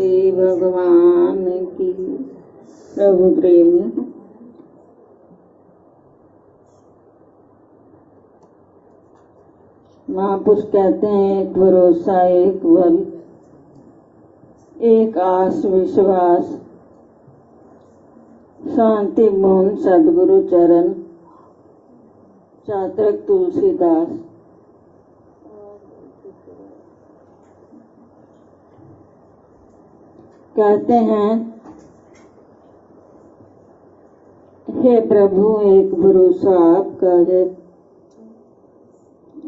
श्री भगवान की। प्रभु प्रेमी महापुरुष कहते हैं, एक भरोसा, एक बल, एक आस विश्वास, शांति मोहन सदगुरु चरण, चातक तुलसीदास। कहते हैं, हे प्रभु एक भरोसा आपका है,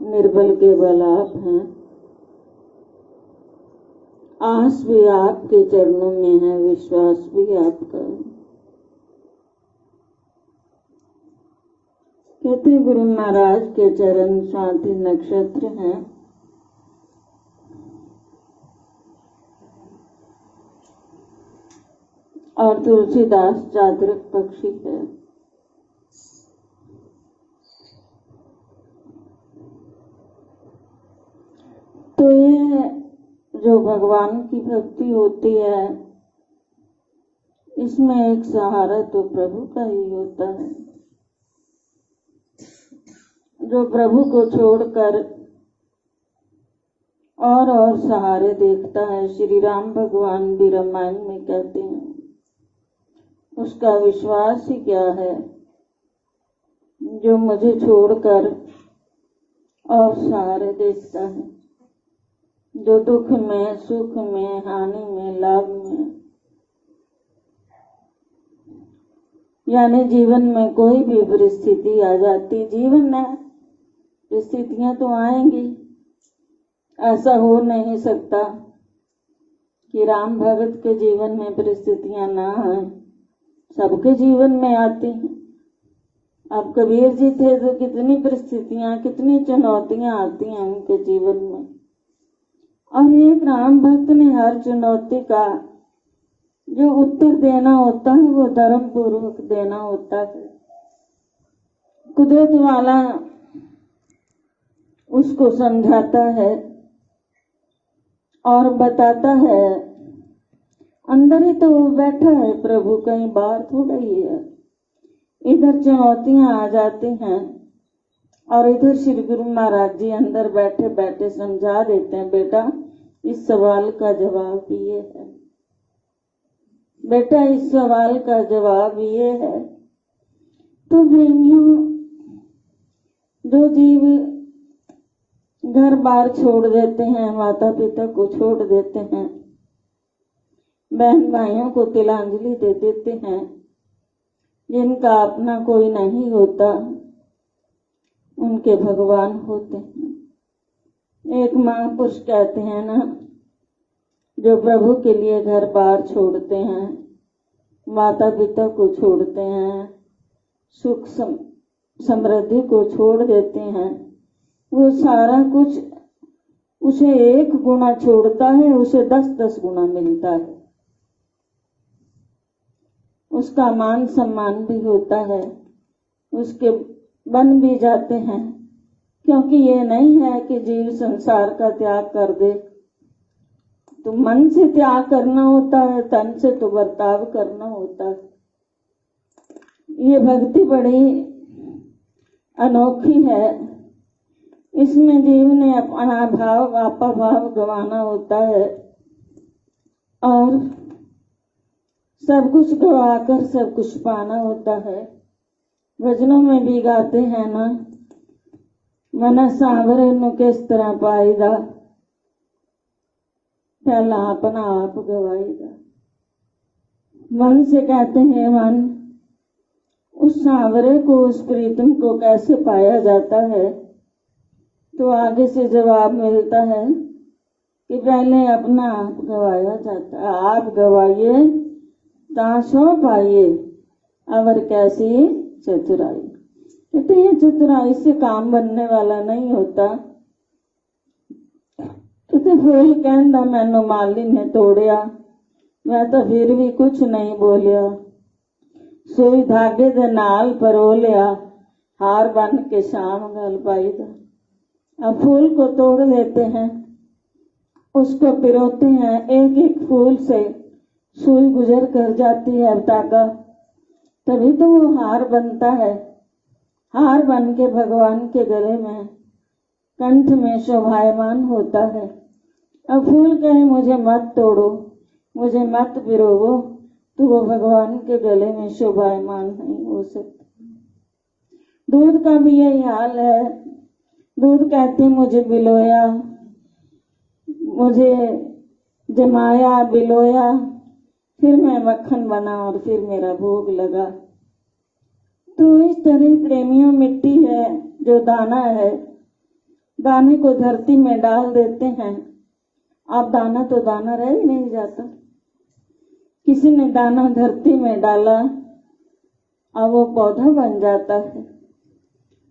निर्बल के बल आप हैं, आस भी आपके चरणों में है, विश्वास भी आपका है। कहते गुरु महाराज के चरण शांति नक्षत्र हैं, और तुलसीदास चातक पक्षी है। तो ये जो भगवान की भक्ति होती है, इसमें एक सहारा तो प्रभु का ही होता है। जो प्रभु को छोड़कर और सहारे देखता है, श्री राम भगवान भी रामायण में कहते हैं, उसका विश्वास ही क्या है। जो मुझे छोड़कर और सहारे देखता है, जो दुख में, सुख में, हानि में, लाभ में, यानी जीवन में कोई भी परिस्थिति आ जाती, जीवन है, परिस्थितियां तो आएंगी। ऐसा हो नहीं सकता कि राम भगत के जीवन में परिस्थितियां ना आए, सबके जीवन में आती हैं। अब कबीर जी थे तो कितनी परिस्थितियां, कितनी चुनौतियां आती हैं उनके जीवन में, और एक राम भक्त ने हर चुनौती का जो उत्तर देना होता है वो धर्म पूर्वक देना होता है। कुदरत वाला उसको समझाता है और बताता है। अंदर ही तो वो बैठा है प्रभु, कहीं बाहर थोड़ा ही है। इधर चुनौतियां आ जाती हैं और इधर श्री गुरु महाराज जी अंदर बैठे बैठे समझा देते हैं, बेटा इस सवाल का जवाब ये है, बेटा इस सवाल का जवाब ये है। तो प्रेमियों, जो जीव घर बार छोड़ देते हैं, माता पिता को छोड़ देते हैं, बहन भाइयों को तिलांजलि दे देते हैं, जिनका अपना कोई नहीं होता, उनके भगवान होते हैं। एक महापुरुष कहते हैं ना, जो प्रभु के लिए घर बार छोड़ते हैं, माता पिता को छोड़ते हैं, सुख समृद्धि को छोड़ देते हैं, वो सारा कुछ उसे 1 गुना छोड़ता है, उसे 10-10 गुना मिलता है। उसका मान सम्मान भी होता है, उसके बन भी जाते हैं, क्योंकि ये नहीं है कि जीव संसार का त्याग कर दे। तो मन से त्याग करना होता है, तन से तो बर्ताव करना होता है। ये भक्ति बड़ी अनोखी है, इसमें जीव ने अपना भाव, आपा भाव गंवाना होता है, और सब कुछ गवाकर सब कुछ पाना होता है। भजनों में भी गाते हैं ना, मन सांवरे नु किस तरह पाईदा, पहला अपना आप गवाएगा। मन से कहते हैं, मन उस सांवरे को, उस प्रीतम को कैसे पाया जाता है, तो आगे से जवाब मिलता है कि पहले अपना आप गवाया जाता है। आप गवाइए ताशो पाइए, अवर कैसी चतुराई। कहते ये चतुराई से काम बनने वाला नहीं होता। कहते फूल कहता मैनू माली ने तोड़िया, मैं तो फिर भी कुछ नहीं बोलिया, सुई धागे दे नाल परो लिया, हार बन के शाम गल पाई दा। अब फूल को तोड़ देते हैं उसको पिरोते हैं, एक एक फूल से सुई गुजर कर जाती है अवता का, तभी तो वो हार बनता है। हार बन के भगवान के गले में, कंठ में शोभायमान होता है। अब फूल कहे मुझे मत तोड़ो, मुझे मत पिरोवो, तो वो भगवान के गले में शोभायमान नहीं हो सकता। दूध का भी यही हाल है। दूध कहती मुझे बिलोया, मुझे जमाया बिलोया, फिर मैं मक्खन बना और फिर मेरा भोग लगा। तो इस तरह प्रेमियों मिट्टी है जो दाना है, दाने को धरती में डाल देते हैं, अब दाना तो दाना रह ही नहीं जाता। किसी ने दाना धरती में डाला, अब वो पौधा बन जाता है।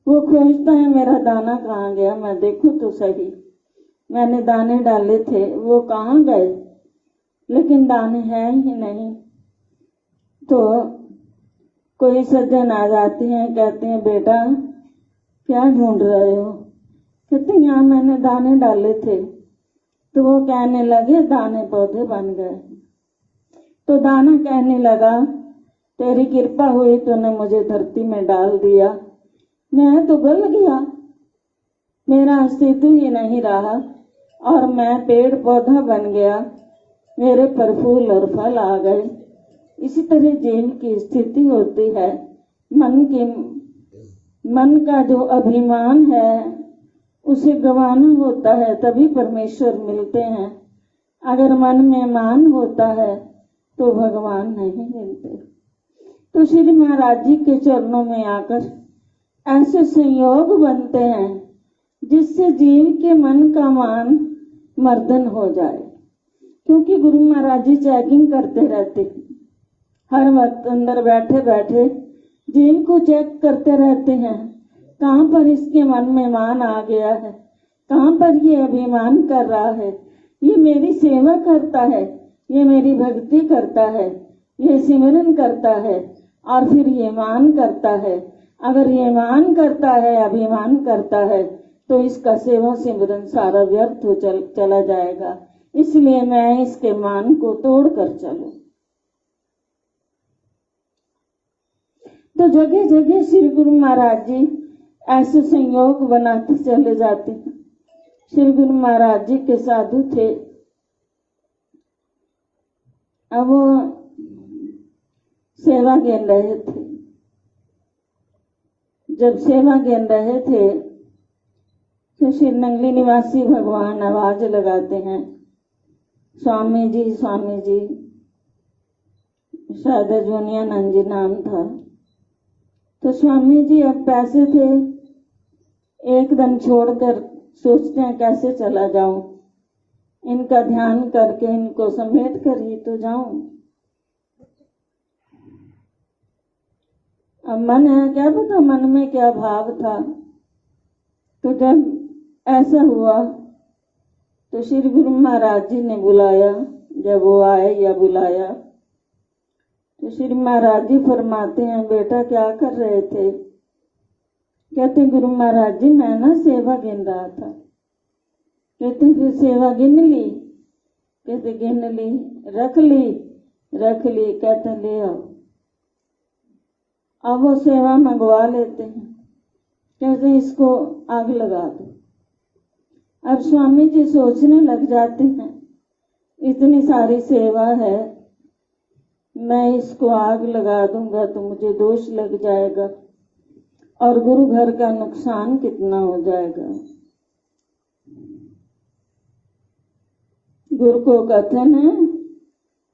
वो खोजता है मेरा दाना कहाँ गया, मैं देखूं तो सही, मैंने दाने डाले थे वो कहाँ गए, लेकिन दाने हैं ही नहीं। तो कोई सज्जन आ जाती हैं, कहते हैं बेटा क्या ढूंढ रहे हो, कहते यहाँ मैंने दाने डाले थे। तो वो कहने लगे दाने पौधे बन गए। तो दाना कहने लगा तेरी कृपा हुई, तूने मुझे धरती में डाल दिया, मैं तो गल गया, मेरा अस्तित्व ही नहीं रहा और मैं पेड़ पौधा बन गया, मेरे पर फूल और फल आ गए। इसी तरह जीव की स्थिति होती है। मन का जो अभिमान है उसे गंवाना होता है, तभी परमेश्वर मिलते हैं। अगर मन में मान होता है तो भगवान नहीं मिलते। तो श्री महाराज जी के चरणों में आकर ऐसे संयोग बनते हैं जिससे जीव के मन का मान मर्दन हो जाए। क्योंकि गुरु महाराज जी चेकिंग करते रहते, हर वक्त अंदर बैठे बैठे जीव को चेक करते रहते हैं, कहाँ पर इसके मन में मान आ गया है, कहाँ पर ये अभिमान कर रहा है, ये मेरी सेवा करता है, ये मेरी भक्ति करता है, ये सिमरन करता है और फिर ये मान करता है। अगर ये मान करता है, अभिमान करता है, तो इसका सेवा सिमरन सारा व्यर्थ हो चला जाएगा। इसलिए मैं इसके मान को तोड़ कर चलूं। तो जगह जगह श्री गुरु महाराज जी ऐसे संयोग बनाते चले जाते हैं। श्री गुरु महाराज जी के साधु थे, अब वो सेवा गिन रहे थे। जब सेवा गिन रहे थे तो श्री नंगली निवासी भगवान आवाज लगाते हैं, स्वामी जी स्वामी जी। शायद अजूनियानंद जी नाम था। तो स्वामी जी अब पैसे थे, एक दिन छोड़कर सोचते हैं कैसे चला जाऊं, इनका ध्यान करके इनको समेट कर ही तो जाऊं। अब मन है, क्या पता मन में क्या भाव था। तो जब ऐसा हुआ तो श्री गुरु महाराज जी ने बुलाया। जब वो आए या बुलाया तो श्री महाराज जी फरमाते हैं, बेटा क्या कर रहे थे? कहते गुरु महाराज जी मैं ना सेवा गिन रहा था। कहते फिर सेवा गिन ली? कहते गिन ली। रख ली? रख ली। कहते ले आओ। अब वो सेवा मंगवा लेते हैं, कहते इसको आग लगा दो। अब स्वामी जी सोचने लग जाते हैं, इतनी सारी सेवा है, मैं इसको आग लगा दूंगा तो मुझे दोष लग जाएगा और गुरु घर का नुकसान कितना हो जाएगा। गुरु को कथन है,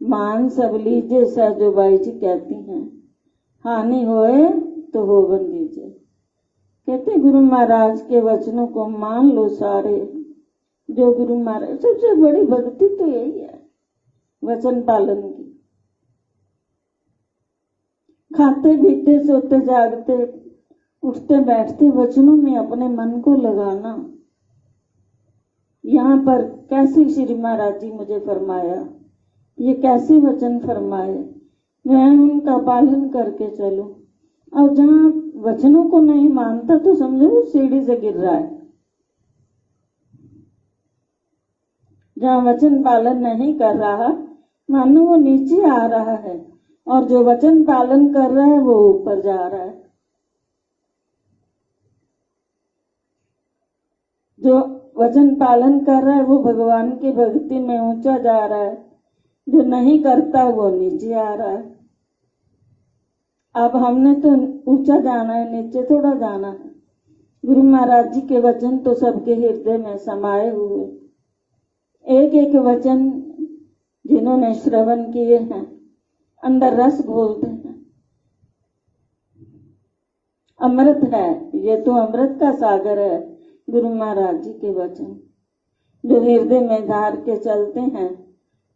मान सब लीजिए सहजो बाई जी कहती हैं, हानि होए तो हो बन दीजिए। कहते गुरु महाराज के वचनों को मान लो सारे। जो गुरु महाराज, सबसे बड़ी भक्ति तो यही है, वचन पालन की। खाते पीते सोते जागते उठते बैठते वचनों में अपने मन को लगाना। यहाँ पर कैसे श्री महाराज जी मुझे फरमाया, ये कैसे वचन फरमाए, मैं उनका पालन करके चलूं। और जहाँ वचनों को नहीं मानता तो समझो वो सीढ़ी से गिर रहा है। जहाँ वचन पालन नहीं कर रहा मानो वो नीचे आ रहा है, और जो वचन पालन कर रहा है वो ऊपर जा रहा है। जो वचन पालन कर रहा है वो भगवान की भक्ति में ऊंचा जा रहा है, जो नहीं करता वो नीचे आ रहा है। अब हमने तो ऊंचा जाना है, नीचे थोड़ा जाना है। गुरु महाराज जी के वचन तो सबके हृदय में समाये हुए, एक एक वचन जिन्होंने श्रवण किए हैं अंदर रस घोलते हैं। अमृत है ये, तो अमृत का सागर है गुरु महाराज जी के वचन। जो हृदय में धार के चलते हैं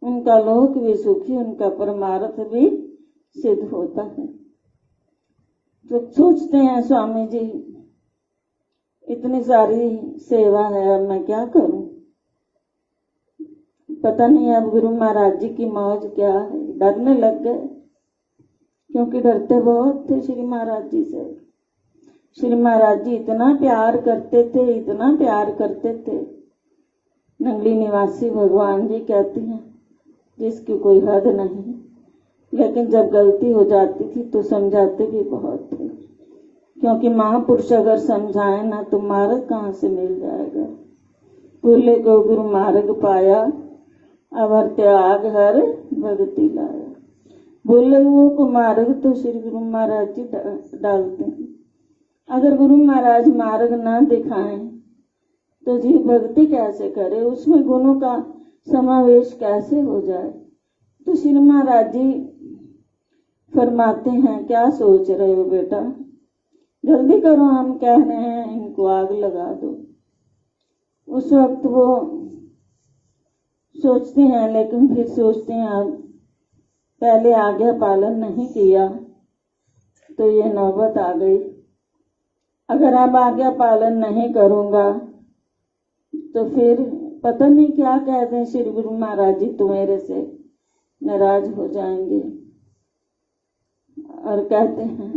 उनका लोक भी सुखी, उनका परमार्थ भी सिद्ध होता है। तो सोचते हैं स्वामी जी इतनी सारी सेवा है, अब मैं क्या करूं? पता नहीं अब गुरु महाराज जी की मौज क्या है। डरने लग गए, क्योंकि डरते बहुत थे श्री महाराज जी से। श्री महाराज जी इतना प्यार करते थे, इतना प्यार करते थे। नंगली निवासी भगवान जी कहती हैं जिसकी कोई हद नहीं, लेकिन जब गलती हो जाती थी तो समझाते भी बहुत थे, क्योंकि महापुरुष अगर समझाए ना तो मार्ग कहाँ से मिल जाएगा। भूले को गुरु मार्ग पाया, अवर त्याग हर भक्ति लाया। भूले हुए को मार्ग तो श्री गुरु महाराज जी डालते हैं। अगर गुरु महाराज मार्ग ना दिखाएं तो जी भक्ति कैसे करे, उसमें गुणों का समावेश कैसे हो जाए। तो श्री महाराज जी फरमाते हैं, क्या सोच रहे हो बेटा, जल्दी करो, हम कह रहे हैं इनको आग लगा दो। उस वक्त वो सोचते हैं, लेकिन फिर सोचते हैं अब पहले आज्ञा पालन नहीं किया तो ये नौबत आ गई। अगर अब आज्ञा पालन नहीं करूंगा तो फिर पता नहीं क्या कहते हैं श्री गुरु महाराज जी, तो मेरे से नाराज हो जाएंगे। और कहते हैं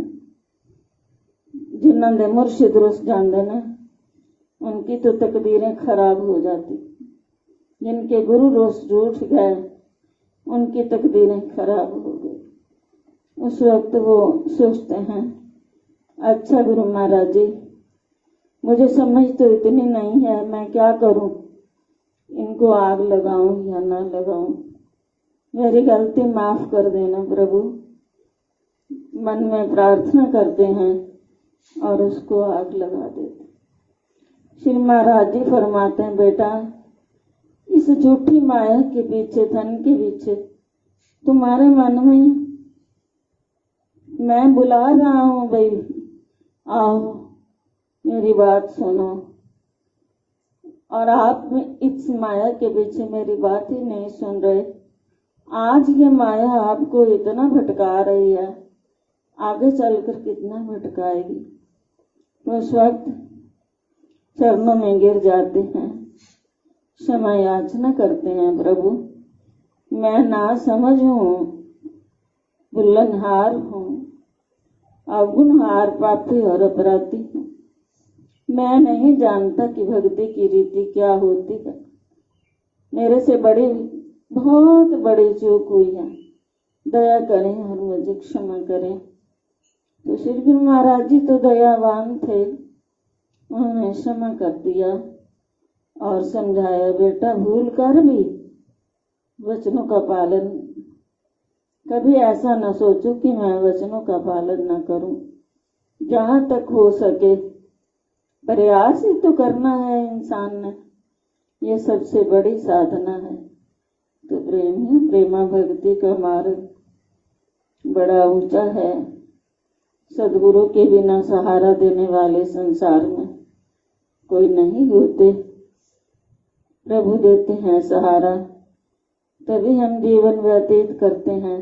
जिन्होंने मुर्शिद रुस जाते ना उनकी तो तकदीरें खराब हो जाती, जिनके गुरु रोज रूठ गए उनकी तकदीरें खराब हो गई। उस वक्त वो सोचते हैं, अच्छा गुरु महाराज जी मुझे समझ तो इतनी नहीं है, मैं क्या करूं, इनको आग लगाऊं या ना लगाऊं, मेरी गलती माफ कर देना प्रभु। मन में प्रार्थना करते हैं और उसको आग लगा देते। श्री महाराज जी फरमाते हैं, बेटा इस झूठी माया के पीछे, धन के पीछे तुम्हारे मन में मैं बुला रहा हूं, भाई आओ मेरी बात सुनो, और आप इस माया के पीछे मेरी बात ही नहीं सुन रहे। आज ये माया आपको इतना भटका रही है, आगे चलकर कितना भटकाएगी। तो उस वक्त चरणों में गिर जाते हैं, क्षमा याचना करते हैं, प्रभु मैं ना समझ हूँ, बुल्लनहार हूँ, अवगुणहार, पापी और अपराधी हूँ। मैं नहीं जानता कि भक्ति की रीति क्या होती है। मेरे से बहुत बड़ी चूक हुई है, दया करें और मुझे क्षमा करें। तो श्री गुरु महाराज जी तो दयावान थे, उन्होंने क्षमा कर दिया और समझाया, बेटा भूल कर भी वचनों का पालन, कभी ऐसा न सोचो कि मैं वचनों का पालन न करूं। जहां तक हो सके प्रयास ही तो करना है इंसान ने, ये सबसे बड़ी साधना है। तो प्रेमा भक्ति का मार्ग बड़ा ऊंचा है। सदगुरु के बिना सहारा देने वाले संसार में कोई नहीं होते। प्रभु देते हैं सहारा, तभी हम जीवन व्यतीत करते हैं,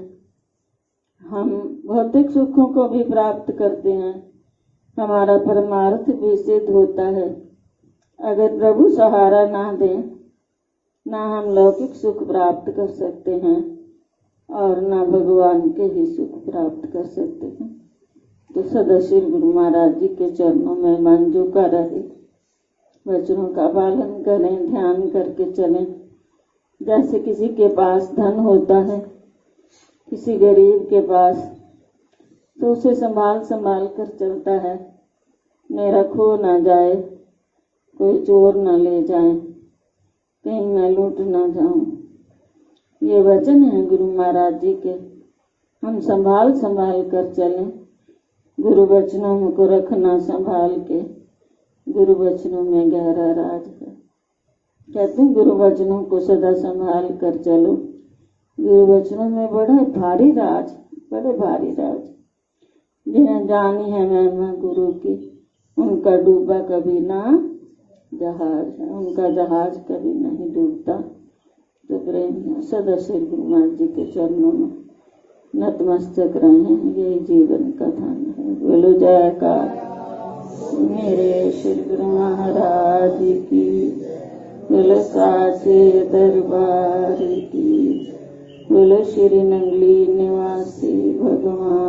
हम भौतिक सुखों को भी प्राप्त करते हैं, हमारा परमार्थ भी सिद्ध होता है। अगर प्रभु सहारा ना दे, ना हम लौकिक सुख प्राप्त कर सकते हैं और ना भगवान के ही सुख प्राप्त कर सकते हैं। तो सदा श्री गुरु महाराज जी के चरणों में मन झुका रहे, वचनों का पालन करें, ध्यान करके चलें जैसे किसी के पास धन होता है, किसी गरीब के पास, तो उसे संभाल संभाल कर चलता है, मेरा खो ना जाए, कोई चोर ना ले जाए, कहीं मैं लूट ना जाऊं। ये वचन है गुरु महाराज जी के। हम संभाल संभाल कर चलें, गुरु वचनों को रखना संभाल के, गुरु वचनों में गहरा राज है। कहते हैं गुरु वचनों को सदा संभाल कर चलो, गुरु वचनों में बड़े भारी राज, बड़े भारी राज। जिन्हें जानी है महिमा गुरु की, उनका डूबा कभी ना जहाज है, उनका जहाज कभी नहीं डूबता। तो प्रेम सदा श्री गुरु महाराज जी के चरणों में नतमस्तक रहे, यही जीवन का धन है। बोलो जयकार मेरे श्री गुरु महाराज की, बोलो साचे दरबार की, बोलो श्री नंगली निवासी भगवान